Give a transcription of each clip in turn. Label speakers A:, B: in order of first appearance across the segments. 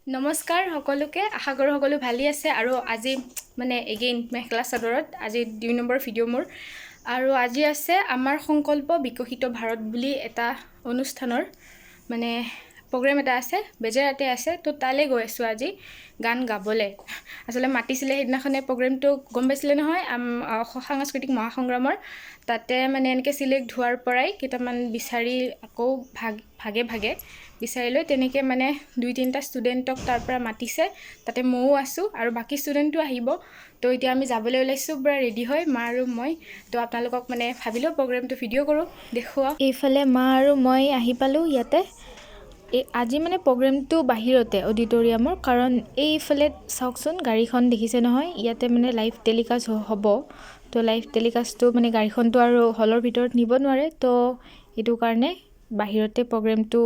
A: নমস্কাৰ সকলোকে আশা কৰোঁ সকলো ভালেই আছে আৰু আজি মানে এগেইন মেখেলা চাদৰত আজি 2 নম্বৰ ভিডিঅ' মোৰ আৰু আজি আছে আমাৰ সংকল্প বিকশিত ভাৰত বুলি এটা অনুষ্ঠানৰ মানে প্ৰগ্ৰাম এটা আছে বেজেৰাতে আছে তো তালে গৈ আছো আজি গান গাবলে আসলে মাতিছিলে হেদিনাখনে প্ৰগ্ৰামটো গম পাইছিলে নহয় সাংস্কৃতিক মহাসংগ্ৰামৰ তাতে মানে এনেকে সিলেক্ট হোৱাৰ পৰাই কেইটামান বিচাৰি আকৌ ভাগে ভাগে বিচাৰি লৈ তেনেকে মানে 2-3টা ষ্টুডেণ্টক তাৰ পৰা মাতিছে তাতে মও আছো আৰু বাকি ষ্টুডেণ্টও আহিব তো এতিয়া আমি যাবলৈ ওলাইছো পুৰা ৰেডি হয় মা আৰু মই তো আপোনালোকক মানে ভাবিলো প্ৰগ্ৰামটো ভিডিঅ' কৰো দেখুৱা এইফালে মা আৰু মই আহি পালো ইয়াতে আজি মানে প্ৰগ্ৰামটো বাহিৰতে অডিটৰিয়ামৰ কাৰণ এইফালে চাওকচোন গাড়ীখন দেখিছে নহয় ইয়াতে মানে লাইভ টেলিকাষ্ট হ'ব তো লাইভ টেলিকাষ্টটো মানে গাড়ীখনটো আৰু হলৰ ভিতৰত নিব নোৱাৰে তো এটো কাৰণে বাহিৰতে প্ৰগ্ৰামটো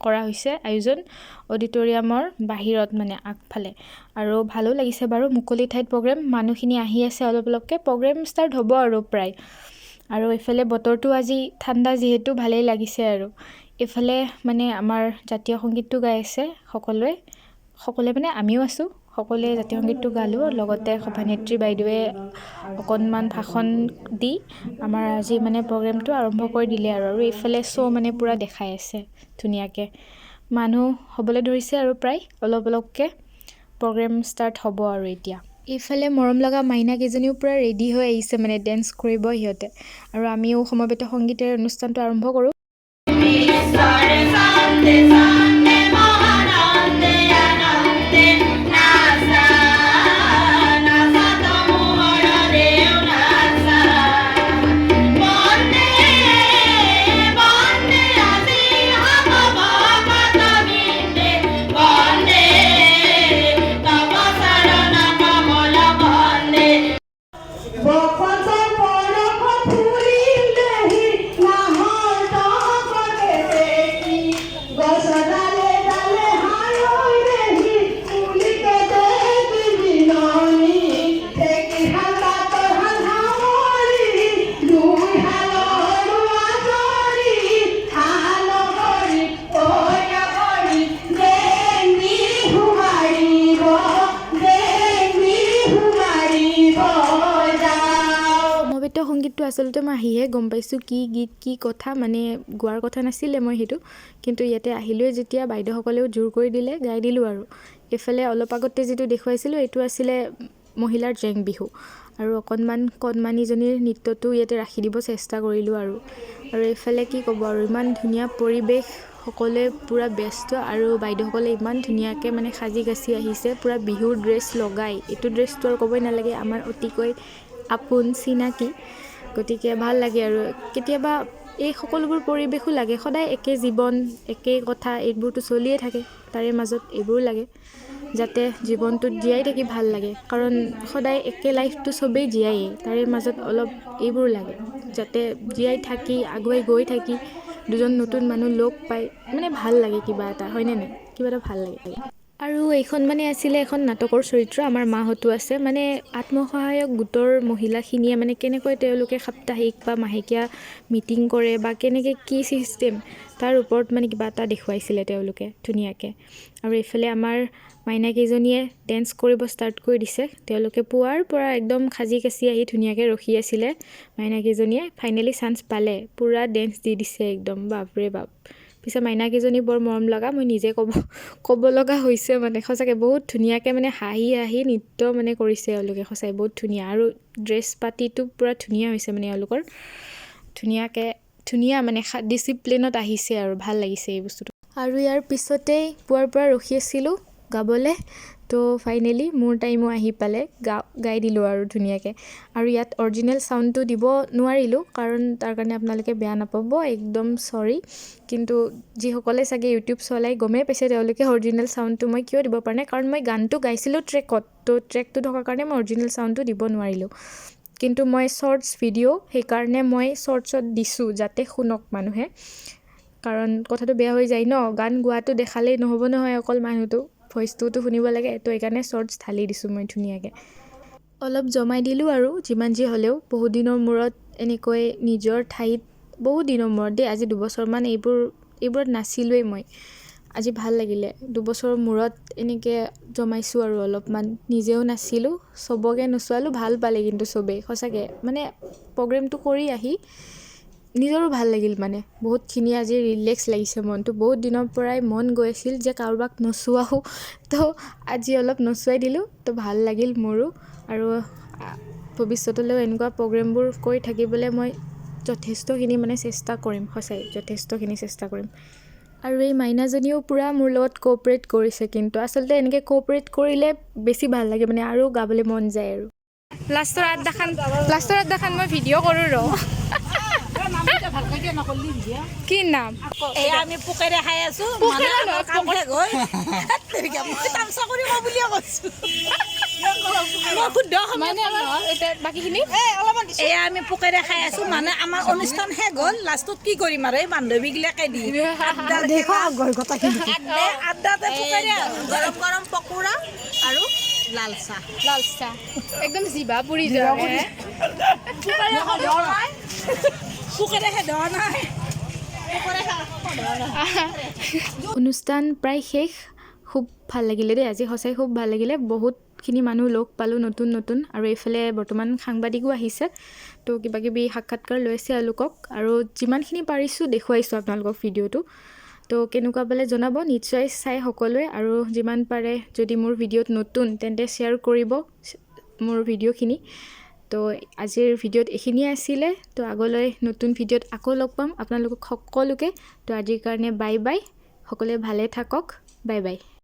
A: কৰা হৈছে আয়োজন অডিটৰিয়ামৰ বাহিৰত মানে আগফালে আৰু ভালো লাগিছে বাৰু মুকলি ঠাইত প্ৰগ্ৰাম মানুহখিনি আহি আছে অলপকে প্ৰগ্ৰাম ষ্টাৰ্ট হ'ব আৰু প্ৰায় আৰু এফালে বতৰটো আজি ঠাণ্ডা যেহেতু ভালেই লাগিছে আৰু এফালে মানে আমাৰ জাতীয় সংগীতটো গাই আছে সকলোৱে মানে আমিও আছো সকলোৱে জাতীয় সংগীতটো গালো লগতে সভানেত্ৰী বাইদেৱে অকনমান ভাষণ দি আমাৰ আজি মানে প্ৰগ্ৰামটো আৰম্ভ কৰি দিলে আৰু এইফালে শো মানে পুৰা দেখাই আছে ধুনিয়াকে মানুহ হ'বলৈ ধৰিছে আৰু প্ৰায় অলপকে প্ৰগ্ৰাম ষ্টাৰ্ট হ'ব আৰু এতিয়া এইফালে মৰম লগা মাইনা কেজনীও পুৰা ৰেডি হৈ আহিছে মানে ডান্স কৰিব হিয়তে আৰু আমিও সমবেত সংগীতৰ অনুষ্ঠানটো আৰম্ভ কৰো সংগীতটো আসলতে মই আহিহে গম পাইছো কি গীত কি কথা মানে গোৱাৰ কথা নাছিলে মই হেতু কিন্তু ইয়াতে আহিলৈ যেতিয়া বাইদেউসকলেও জোৰ কৰি দিলে গাই দিলো আৰু এফালে অলপ আগতে যেটো দেখুৱাইছিলো এটো আছিল মহিলাৰ জেং বিহু আৰু অকনমান কণমানিজনীৰ নৃত্যটো ইয়াতে ৰাখি দিব চেষ্টা কৰিলো আৰু এফালে কি ক'ব আৰু ইমান ধুনিয়া পৰিবেশ সকলে পুৰা ব্যস্ত আৰু বাইদেউসকলে ইমান ধুনিয়াকে মানে সাজি গাছি আহিছে পুৰা বিহুৰ ড্ৰেছ লগাই এটো ড্ৰেছটো আৰু ক'বই নালাগে আমাৰ অতিকৈ আপোন চিনাকি গতিকে ভাল লাগে আৰু কেতিয়াবা এই সকলোবোৰ পৰিবেশো লাগে সদায় একে জীৱন একে কথা এইবোৰটো চলিয়ে থাকে তাৰে মাজত এইবোৰ লাগে যাতে জীৱনটো জীয়াই থাকি ভাল লাগে কাৰণ সদায় একে লাইফটো সবেই জীয়াই তাৰে মাজত অলপ এইবোৰ লাগে যাতে জীয়াই থাকি আগুৱাই গৈ থাকি দুজন নতুন মানুহ লগ পাই মানে ভাল লাগে কিবা এটা হয়নে নাই কিবা এটা ভাল লাগে আৰু এইখন মানে আছিল এখন নাটকৰ চৰিত্ৰ আমাৰ মাহতো আছে মানে আত্মসহায়ক গোটৰ মহিলাখিনিয়ে মানে কেনেকৈ তেওঁলোকে সাপ্তাহিক বা মাহেকীয়া মিটিং কৰে বা কেনেকৈ কি সিস্টেম তাৰ ওপৰত মানে কিবা এটা দেখুৱাইছিলে তেওঁলোকে ধুনিয়াকে আৰু এইফালে আমাৰ মাইনা কেজনীয়ে ডান্স কৰিব ষ্টাৰ্ট কৰি দিছে তেওঁলোকে পুৱাৰ পৰা একদম খাজি কাছি আহি ধুনিয়াকে ৰখি আছিল মাইনা কেজনীয়ে ফাইনালি চান্স পালে পুৰা ডান্স দি দিছে একদম বাপৰে বাপ পিছে মাইনা কেজনী বৰ মৰম লগা মই নিজে ক'ব লগা হৈছে মানে সঁচাকে বহুত ধুনিয়াকে মানে হাঁহি নৃত্য মানে কৰিছে এওঁলোকে সঁচাই বহুত ধুনিয়া আৰু ড্ৰেছ পাতিটো পুৰা ধুনিয়া হৈছে মানে এওঁলোকৰ ধুনিয়া মানে ডিসিপ্লিনত আহিছে আৰু ভাল লাগিছে এই বস্তুটো আৰু ইয়াৰ পিছতেই পুৱাৰ পৰা ৰখি আছিলো গাবলে তো ফাইনালি মোৰ টাইমো আহি পালে গাই দিলো আৰু ধুনিয়াকে আৰু ইয়াত অৰিজিনেল সাউন্ডটো দিব নোৱাৰিলো কাৰণ তাৰ কাৰণে আপোনালোকে বেয়া নাপাব একদম সৰি কিন্তু যিসকলে চাগে ইউটিউব চলাই গমে পাইছে তেওঁলোকে অৰিজিনেল সাউন্ডটো মই কিয় দিব পৰা নাই কাৰণ মই গানটো গাইছিলো ট্ৰেকত তো ট্ৰেকটো থকাৰ কাৰণে মই অৰিজিনেল সাউন্ডটো দিব নোৱাৰিলো কিন্তু মই শৰ্টস ভিডিঅ' সেই কাৰণে মই শৰ্টসত দিছো যাতে শুনক মানুহে কাৰণ কথাটো বেয়া হৈ যায় ন গান গোৱাটো দেখালেই নহব নহয় অকল মানুহটো ভয়েসটোতো শুনিব লাগে তো এইকাৰণে শৰ্টস ঢালি দিছো মই ধুনিয়াকে অলপ জমাই দিলো আৰু যিমান যি হলেও বহুত দিনৰ মূৰত এনেকৈ নিজৰ ঠাইত বহুত দিনৰ মূৰত আজি 2 বছৰ মান এইবোৰত নাছিলোই মই আজি ভাল লাগিলে 2 বছৰৰ মূৰত এনেকৈ জমাইছোঁ আৰু অলপমান নিজেও নাচিলোঁ চবকে নচোৱালোঁ ভাল পালে কিন্তু চবেই সঁচাকৈ মানে প্ৰগ্ৰেমটো কৰি আহি নিজৰো ভাল লাগিল মানে বহুতখিনি আজি ৰিলেক্স লাগিছে মনটো বহুত দিনৰ পৰাই মন গৈ আছিল যে কাৰোবাক নচোৱাও তো আজি অলপ নচুৱাই দিলোঁ তো ভাল লাগিল মোৰো আৰু ভৱিষ্যতলৈও এনেকুৱা প্ৰগ্ৰেমবোৰ কৰি থাকিবলৈ মই যথেষ্টখিনি মানে চেষ্টা কৰিম সঁচাই যথেষ্টখিনি চেষ্টা কৰিম আৰু এই মাইনাজনীও পূৰা মোৰ লগত কোঅপাৰেট কৰিছে কিন্তু আচলতে এনেকৈ কোঅপাৰেট কৰিলে বেছি ভাল লাগে মানে আৰু গাবলৈ মন যায় আৰু লাষ্টৰ আড্ডাখান মই ভিডিঅ' কৰোঁ ৰ কি নাম
B: এয়া আমি পোকেৰে খাই আছো এয়া আমি পোকেৰে খাই আছো মানে আমাৰ অনুষ্ঠান শেষ হ'ল লাষ্টত কি কৰিম আৰু এই বান্ধৱীগিলাকে দি আড্ডাতে পোকেৰে গৰম গৰম পকোৰা আৰু লাল চাহ
A: একদম জিভা পুৰি যায় অনুষ্ঠান প্ৰায় শেষ খুব ভাল লাগিলে দেই আজি সঁচাই খুব ভাল লাগিলে বহুতখিনি মানুহ লগ পালোঁ নতুন আৰু এইফালে বৰ্তমান সাংবাদিকো আহিছে তো কিবাকিবি সাক্ষাৎকাৰ লৈছে এওঁলোকক আৰু যিমানখিনি পাৰিছোঁ দেখুৱাইছোঁ আপোনালোকক ভিডিঅ'টো তো কেনেকুৱা পালে জনাব নিশ্চয় চাই সকলোৱে আৰু যিমান পাৰে যদি মোৰ ভিডিঅ'ত নতুন তেন্তে শ্বেয়াৰ কৰিব মোৰ ভিডিঅ'খিনি তো আজিৰ ভিডিঅ'ত এইখিনিয়ে আছিলে তো আগলৈ নতুন ভিডিঅ'ত আকৌ লগ পাম আপোনালোকক সকলোকে তো আজিৰ কাৰণে বাই বাই সকলোৱে ভালে থাকক বাই বাই